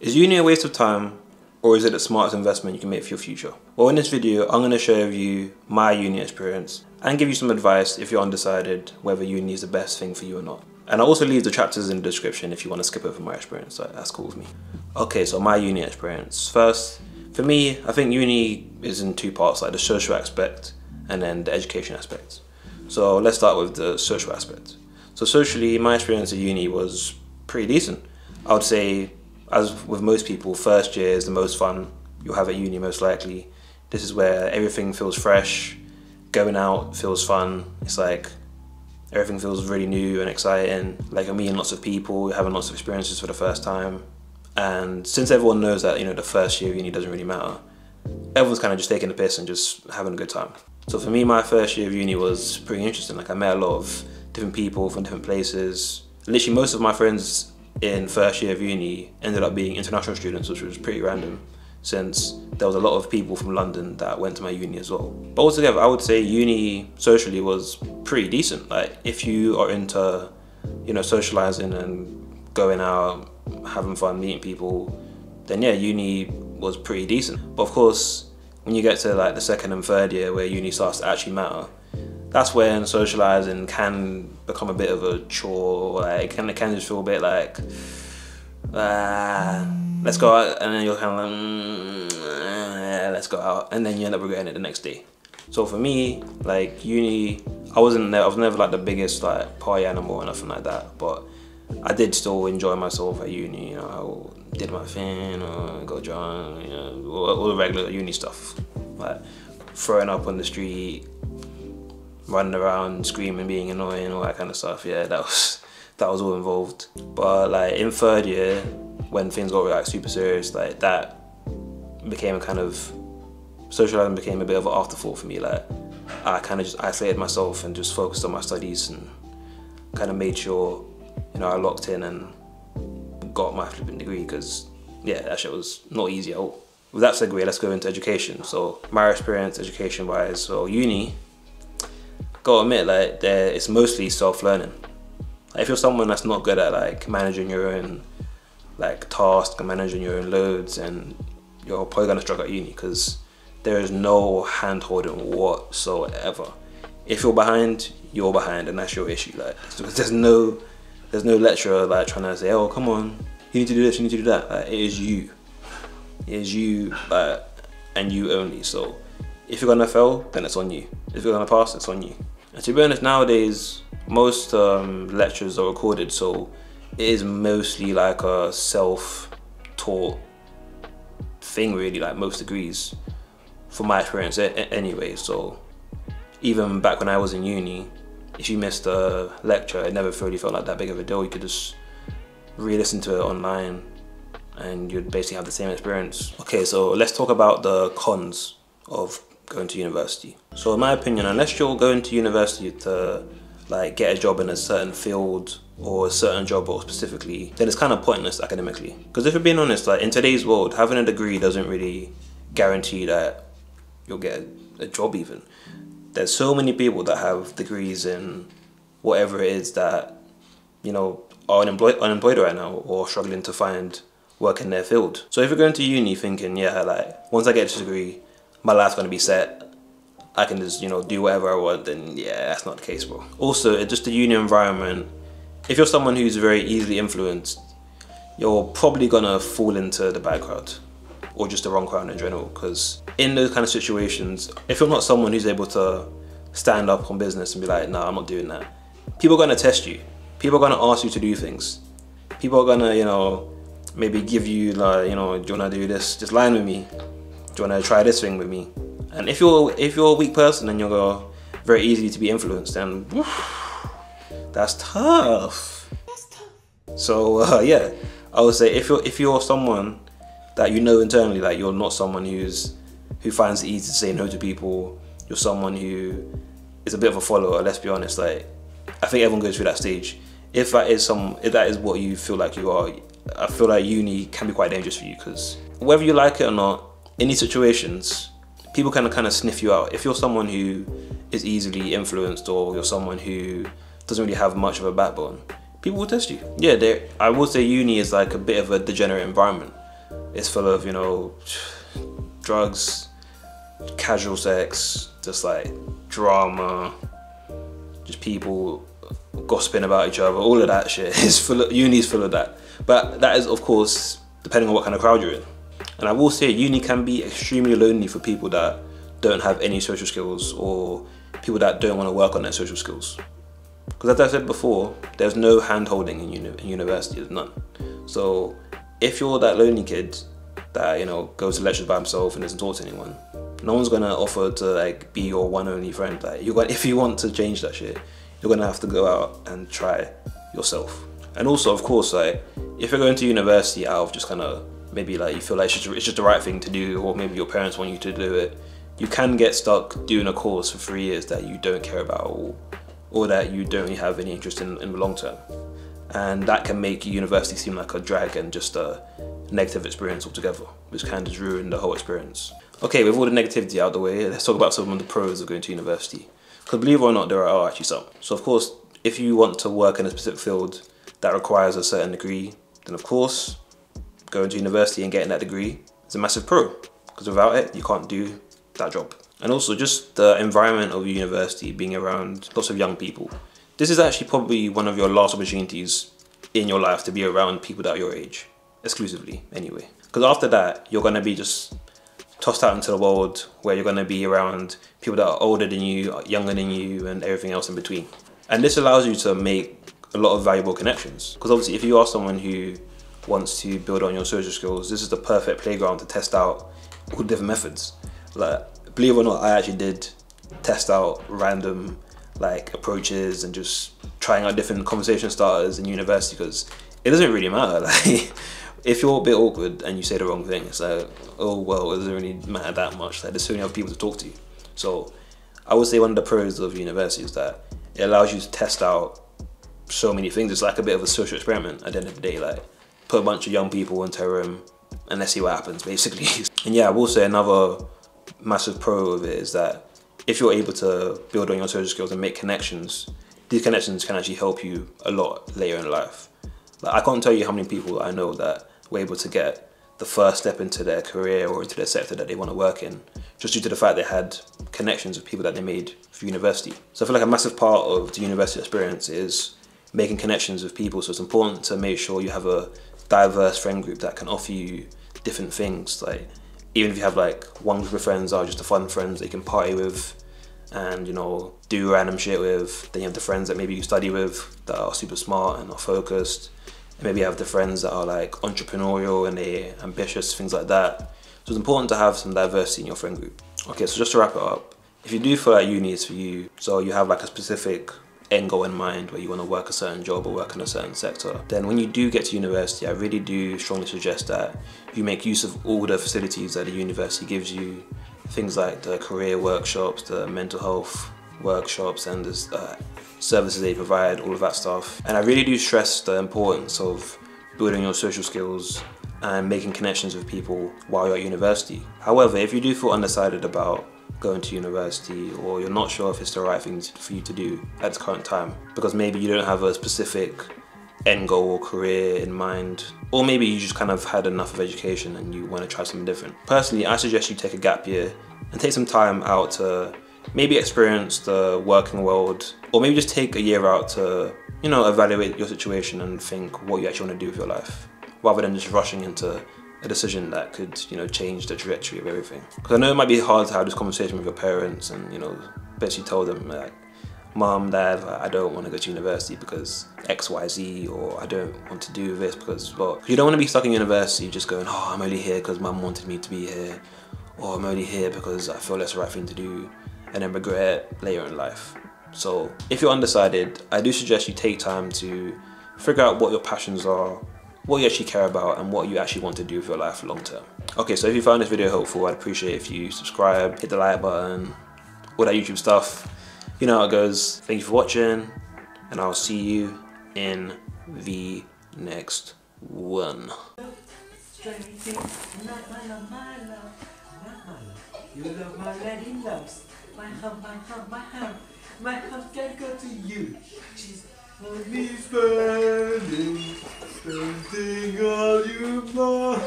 Is uni a waste of time, or is it the smartest investment you can make for your future? Well, in this video, I'm going to share with you my uni experience and give you some advice if you're undecided whether uni is the best thing for you or not. And I'll also leave the chapters in the description if you want to skip over my experience, so that's cool with me. Okay, so my uni experience. First, for me, I think uni is in two parts, like the social aspect and then the education aspect. So let's start with the social aspect. So socially, my experience at uni was pretty decent. I would say, as with most people, first year is the most fun you'll have at uni most likely. This is where everything feels fresh, going out feels fun. It's like everything feels really new and exciting. Like you're meeting lots of people, you're having lots of experiences for the first time. And since everyone knows that, the first year of uni doesn't really matter, everyone's kind of just taking the piss and just having a good time. So for me, my first year of uni was pretty interesting. Like I met a lot of different people from different places. Literally most of my friends in first year of uni ended up being international students, which was pretty random since there was a lot of people from London that went to my uni as well. But altogether, I would say uni socially was pretty decent. Like if you are into, socializing and going out, having fun, meeting people, then yeah, uni was pretty decent. But of course, when you get to like the second and third year where uni starts to actually matter, that's when socializing can become a bit of a chore. Like, it can just feel a bit like, let's go out, and then you're kind of like, let's go out, and then you end up regretting it the next day. So for me, like uni, I was never like the biggest like party animal or nothing like that, but I did still enjoy myself at uni. I did my thing, got drunk, all the regular uni stuff, like throwing up on the street, running around, screaming, being annoying, all that kind of stuff. Yeah, that was all involved. But like in third year, when things got like super serious, like that became a kind of, socializing became a bit of an afterthought for me. Like I kind of just isolated myself and just focused on my studies and kind of made sure, I locked in and got my flipping degree, because yeah, that shit was not easy at all. With that segue, let's go into education. So my experience education wise, so uni, gotta admit, like it's mostly self-learning. Like, if you're someone that's not good at like managing your own like tasks and managing your own loads, and you're probably gonna struggle at uni, because there is no hand-holding whatsoever. If you're behind, and that's your issue. Like there's no lecturer like trying to say, oh come on, you need to do this, you need to do that. Like, it is you, and you only. So if you're gonna fail, then it's on you. If you're gonna pass, it's on you. And to be honest, nowadays, most lectures are recorded, so it is mostly like a self-taught thing, really, like most degrees, from my experience anyway. So even back when I was in uni, if you missed a lecture, it never really felt like that big of a deal. You could just re-listen to it online and you'd basically have the same experience. Okay, so let's talk about the cons of going to university. So in my opinion, unless you're going to university to like get a job in a certain field or a certain job role specifically, then it's kind of pointless academically. Because if you're being honest, like in today's world, having a degree doesn't really guarantee that you'll get a job even. There's so many people that have degrees in whatever it is that, are unemployed right now or struggling to find work in their field. So if you're going to uni thinking, yeah, like once I get this degree, my life's gonna be set, I can just, do whatever I want, then yeah, that's not the case, bro. Also, just the uni environment, if you're someone who's very easily influenced, you're probably gonna fall into the bad crowd or just the wrong crowd in general, because in those kind of situations, if you're not someone who's able to stand up on business and be like, nah, I'm not doing that, people are gonna test you. People are gonna ask you to do things. People are gonna, maybe give you like, do you wanna do this? Just line with me. Do you wanna try this thing with me? And if you're a weak person and you're very easy to be influenced, then that's tough. So yeah, I would say if you're someone that internally, like you're not someone who finds it easy to say no to people, you're someone who is a bit of a follower, let's be honest, like I think everyone goes through that stage. If that is what you feel like you are, I feel like uni can be quite dangerous for you, because whether you like it or not, in these situations, people kind of sniff you out. If you're someone who is easily influenced, or you're someone who doesn't really have much of a backbone, people will test you. Yeah, I would say uni is like a bit of a degenerate environment. it's full of, you know, drugs, casual sex, just like drama, just people gossiping about each other, all of that shit is full of, uni's full of that. But that is, of course, depending on what kind of crowd you're in. And I will say uni can be extremely lonely for people that don't have any social skills, or people that don't want to work on their social skills. Because as I said before, there's no hand-holding in university, there's none. So if you're that lonely kid that, you know, goes to lectures by himself and doesn't talk to anyone, no one's gonna offer to like be your one only friend. Like, if you want to change that shit, you're gonna have to go out and try yourself. And also, of course, like, if you're going to university out of just kind of maybe like you feel like it's just the right thing to do, or maybe your parents want you to do it, you can get stuck doing a course for 3 years that you don't care about, or that you don't really have any interest in the long term. And that can make university seem like a drag and just a negative experience altogether, which kind of ruin the whole experience. Okay, with all the negativity out of the way, let's talk about some of the pros of going to university. Because believe it or not, there are actually some. So of course, if you want to work in a specific field that requires a certain degree, then of course, going to university and getting that degree is a massive pro. Because without it, you can't do that job. And also just the environment of university, being around lots of young people. This is actually probably one of your last opportunities in your life to be around people that are your age, exclusively anyway. Because after that, you're gonna be just tossed out into the world where you're gonna be around people that are older than you, younger than you, and everything else in between. And this allows you to make a lot of valuable connections. Because obviously if you are someone who wants to build on your social skills, this is the perfect playground to test out all different methods. Like, believe it or not, I actually did test out random like approaches and just trying out different conversation starters in university, because it doesn't really matter. Like, if you're a bit awkward and you say the wrong thing, it's like, oh well, it doesn't really matter that much. Like, there's so many other people to talk to. So I would say one of the pros of university is that it allows you to test out so many things. It's like a bit of a social experiment at the end of the day. Like, put a bunch of young people into a room and let's see what happens, basically. And yeah, I will say another massive pro of it is that if you're able to build on your social skills and make connections, these connections can actually help you a lot later in life. Like, I can't tell you how many people I know that were able to get the first step into their career or into their sector that they want to work in, just due to the fact they had connections with people that they made through university. So I feel like a massive part of the university experience is making connections with people. So it's important to make sure you have a diverse friend group that can offer you different things. Like, even if you have like one group of friends that are just the fun friends that you can party with and, you know, do random shit with, then you have the friends that maybe you study with that are super smart and are focused. And maybe you have the friends that are like entrepreneurial and they're ambitious, things like that. So it's important to have some diversity in your friend group. Okay, so just to wrap it up, if you do feel like uni is for you, so you have like a specific end goal in mind where you want to work a certain job or work in a certain sector, then when you do get to university, I really do strongly suggest that you make use of all the facilities that the university gives you. Things like the career workshops, the mental health workshops, and the services they provide, all of that stuff. And I really do stress the importance of building your social skills and making connections with people while you're at university. However, if you do feel undecided about going to university, or you're not sure if it's the right thing for you to do at this current time, because maybe you don't have a specific end goal or career in mind, or maybe you just kind of had enough of education and you want to try something different. Personally, I suggest you take a gap year and take some time out to maybe experience the working world, or maybe just take a year out to, you know, evaluate your situation and think what you actually want to do with your life, rather than just rushing into a decision that could, you know, change the trajectory of everything. Because I know it might be hard to have this conversation with your parents and, you know, basically tell them like, Mom, Dad, I don't want to go to university because X, Y, Z, or I don't want to do this because, well, you don't want to be stuck in university just going, oh, I'm only here because Mum wanted me to be here, or I'm only here because I feel that's the right thing to do, and then regret it later in life. So if you're undecided, I do suggest you take time to figure out what your passions are, what you actually care about, and what you actually want to do with your life long term. Okay, so if you found this video helpful, I'd appreciate if you subscribe, hit the like button, all that YouTube stuff. You know how it goes. Thank you for watching, and I'll see you in the next one. You love my lady loves my heart can go to you. She's only spending all you want.